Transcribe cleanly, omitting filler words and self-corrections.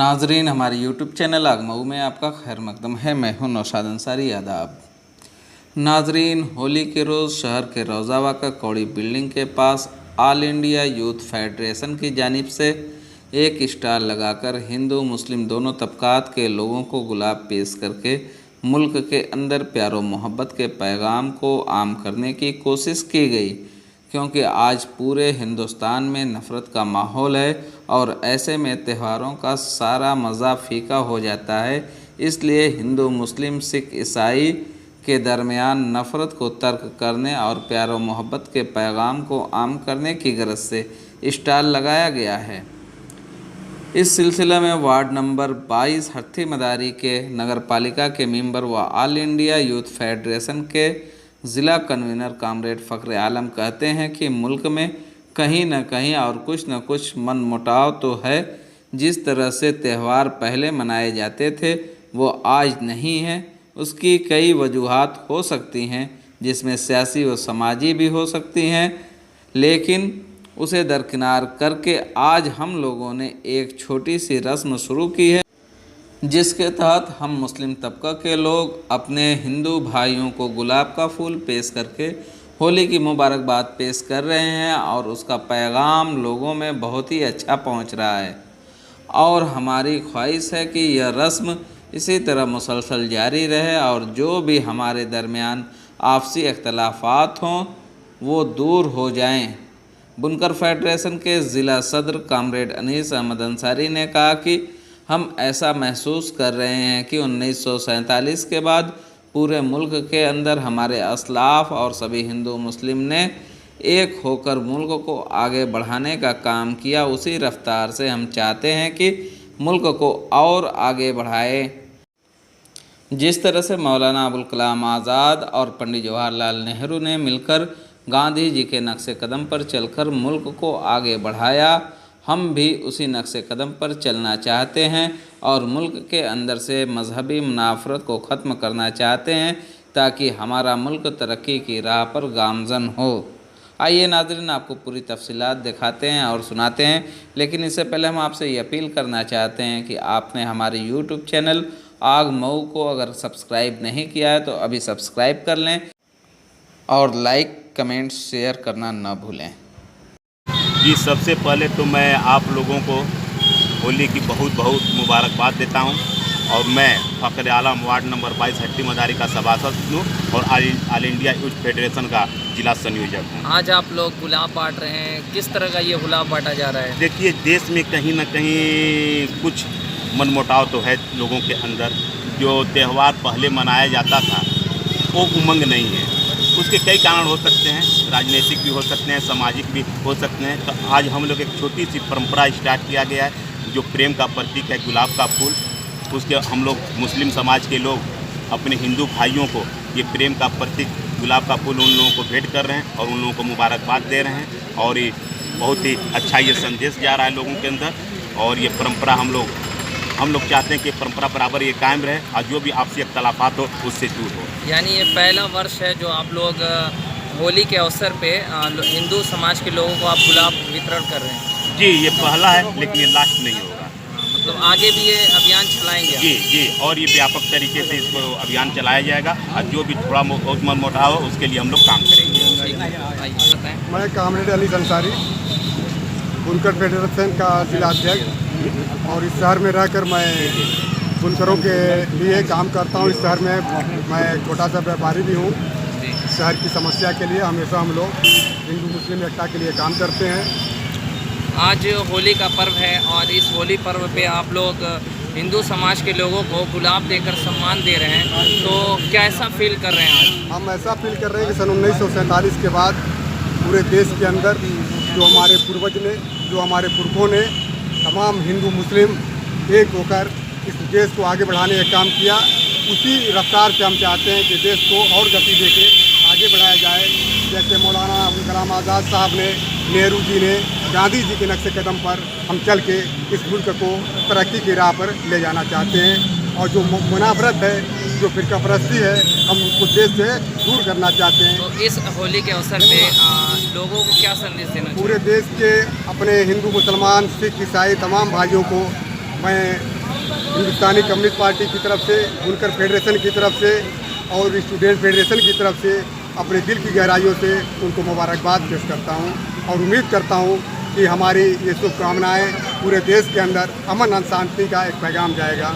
नाजरीन, हमारे YouTube channel आगमऊ में आपका खैर मकदम है। मैं हूं नौशाद अंसारी। आदाब नाजरीन, होली के रोज़ शहर के रोज़ावा कौड़ी बिल्डिंग के पास ऑल इंडिया यूथ फेडरेशन की जानिब से एक स्टाल लगाकर हिंदू मुस्लिम दोनों तबकात के लोगों को गुलाब पेश करके मुल्क के अंदर प्यार और मोहब्बत के पैगाम को आम करने की कोशिश की गई, क्योंकि आज पूरे हिंदुस्तान में नफ़रत का माहौल है और ऐसे में त्योहारों का सारा मज़ा फीका हो जाता है। इसलिए हिंदू मुस्लिम सिख ईसाई के दरमियान नफ़रत को तर्क करने और प्यार और मोहब्बत के पैगाम को आम करने की गरज से स्टाल लगाया गया है। इस सिलसिले में वार्ड नंबर 22 हट्टी मदारी के नगर पालिका के मेंबर व ऑल इंडिया यूथ फेडरेशन के ज़िला कन्वीनर कामरेड फ़ख्र आलम कहते हैं कि मुल्क में कहीं न कहीं और कुछ न कुछ मनमुटाव तो है। जिस तरह से त्यौहार पहले मनाए जाते थे वो आज नहीं है। उसकी कई वजूहात हो सकती हैं, जिसमें सियासी व समाजी भी हो सकती हैं, लेकिन उसे दरकिनार करके आज हम लोगों ने एक छोटी सी रस्म शुरू की है, जिसके तहत हम मुस्लिम तबका के लोग अपने हिंदू भाइयों को गुलाब का फूल पेश करके होली की मुबारकबाद पेश कर रहे हैं और उसका पैगाम लोगों में बहुत ही अच्छा पहुंच रहा है। और हमारी ख्वाहिश है कि यह रस्म इसी तरह मुसलसल जारी रहे और जो भी हमारे दरमियान आपसी इख्तलाफात हों वो दूर हो जाएं। बुनकर फेडरेशन के ज़िला सदर कामरेड अनीस अहमद अंसारी ने कहा कि हम ऐसा महसूस कर रहे हैं कि 1947 के बाद पूरे मुल्क के अंदर हमारे असलाफ और सभी हिंदू मुस्लिम ने एक होकर मुल्क को आगे बढ़ाने का काम किया। उसी रफ्तार से हम चाहते हैं कि मुल्क को और आगे बढ़ाए। जिस तरह से मौलाना अबुल कलाम आज़ाद और पंडित जवाहरलाल नेहरू ने मिलकर गांधी जी के नक्शे कदम पर चलकर मुल्क को आगे बढ़ाया, हम भी उसी नक्शे कदम पर चलना चाहते हैं और मुल्क के अंदर से मजहबी मुनाफरत को ख़त्म करना चाहते हैं, ताकि हमारा मुल्क तरक्की की राह पर गामज़न हो। आइए नाज़रीन, आपको पूरी तफसीलात दिखाते हैं और सुनाते हैं, लेकिन इससे पहले हम आपसे ये अपील करना चाहते हैं कि आपने हमारे यूट्यूब चैनल आग मऊ को अगर सब्सक्राइब नहीं किया है तो अभी सब्सक्राइब कर लें और लाइक कमेंट शेयर करना न भूलें। जी, सबसे पहले तो मैं आप लोगों को होली की बहुत बहुत मुबारकबाद देता हूं और मैं फ़ख्र आलम वार्ड नंबर 22 हट्टी मदारी का सभासद हूँ और ऑल इंडिया यूथ फेडरेशन का जिला संयोजक हूँ। आज आप लोग गुलाब बांट रहे हैं, किस तरह का ये गुलाब बांटा जा रहा है? देखिए, देश में कहीं ना कहीं कुछ मनमुटाव तो है लोगों के अंदर। जो त्यौहार पहले मनाया जाता था वो उमंग नहीं है। उसके कई कारण हो सकते हैं, राजनीतिक भी हो सकते हैं, सामाजिक भी हो सकते हैं। तो आज हम लोग एक छोटी सी परंपरा स्टार्ट किया गया है, जो प्रेम का प्रतीक है गुलाब का फूल। उसके हम लोग मुस्लिम समाज के लोग अपने हिंदू भाइयों को ये प्रेम का प्रतीक गुलाब का फूल उन लोगों को भेंट कर रहे हैं और उन लोगों को मुबारकबाद दे रहे हैं। और ये बहुत ही अच्छा ये संदेश जा रहा है लोगों के अंदर। और ये परंपरा हम लोग चाहते हैं कि परंपरा बराबर ये कायम रहे और जो भी आपसी इख्तलाफात हो उससे दूर हो। यानी ये पहला वर्ष है जो आप लोग होली के अवसर पे हिंदू समाज के लोगों को आप गुलाब वितरण कर रहे हैं? जी, ये पहला है, लेकिन ये लास्ट नहीं होगा। मतलब आगे भी ये अभियान चलाएंगे? जी, और ये व्यापक तरीके से इसको अभियान चलाया जाएगा और जो भी थोड़ा बहुत मनमुटाव हो उसके लिए हम लोग काम करेंगे। मैं कामरेड अनीस अंसारी, बुनकर फेडरेशन का जिला अध्यक्ष, और इस शहर में रहकर मैं बुनकरों के लिए काम करता हूँ। इस शहर में मैं छोटा सा व्यापारी भी हूँ। शहर की समस्या के लिए हमेशा हम लोग हिंदू मुस्लिम एकता के लिए काम करते हैं। आज होली का पर्व है और इस होली पर्व पे आप लोग हिंदू समाज के लोगों को गुलाब देकर सम्मान दे रहे हैं, तो क्या ऐसा फील कर रहे हैं आज? हम ऐसा फील कर रहे हैं कि सन 1947 के बाद पूरे देश के अंदर जो हमारे पूर्वज ने, जो हमारे पुरखों ने, तमाम हिंदू मुस्लिम एक होकर इस देश को आगे बढ़ाने का काम किया। उसी रफ्तार से हम चाहते हैं कि देश को और गति देके आगे बढ़ाया जाए। जैसे मौलाना अबुल कलाम आज़ाद साहब ने, नेहरू जी ने, गांधी जी के नक्शे कदम पर हम चल के इस मुल्क को तरक्की की राह पर ले जाना चाहते हैं। और जो मुनाफरत है, जो फिरका परस्ती है, हम उसको देश से दूर करना चाहते हैं। तो इस होली के अवसर पे लोगों को क्या संदेश देना चाहिए? पूरे देश के अपने हिंदू मुसलमान सिख ईसाई तमाम भाइयों को मैं हिंदुस्तानी कम्युनिस्ट पार्टी की तरफ से, बुनकर फेडरेशन की तरफ से और स्टूडेंट फेडरेशन की तरफ से अपने दिल की गहराइयों से उनको मुबारकबाद पेश करता हूँ और उम्मीद करता हूँ कि हमारी ये शुभकामनाएँ पूरे देश के अंदर अमन और शांति का एक पैगाम जाएगा।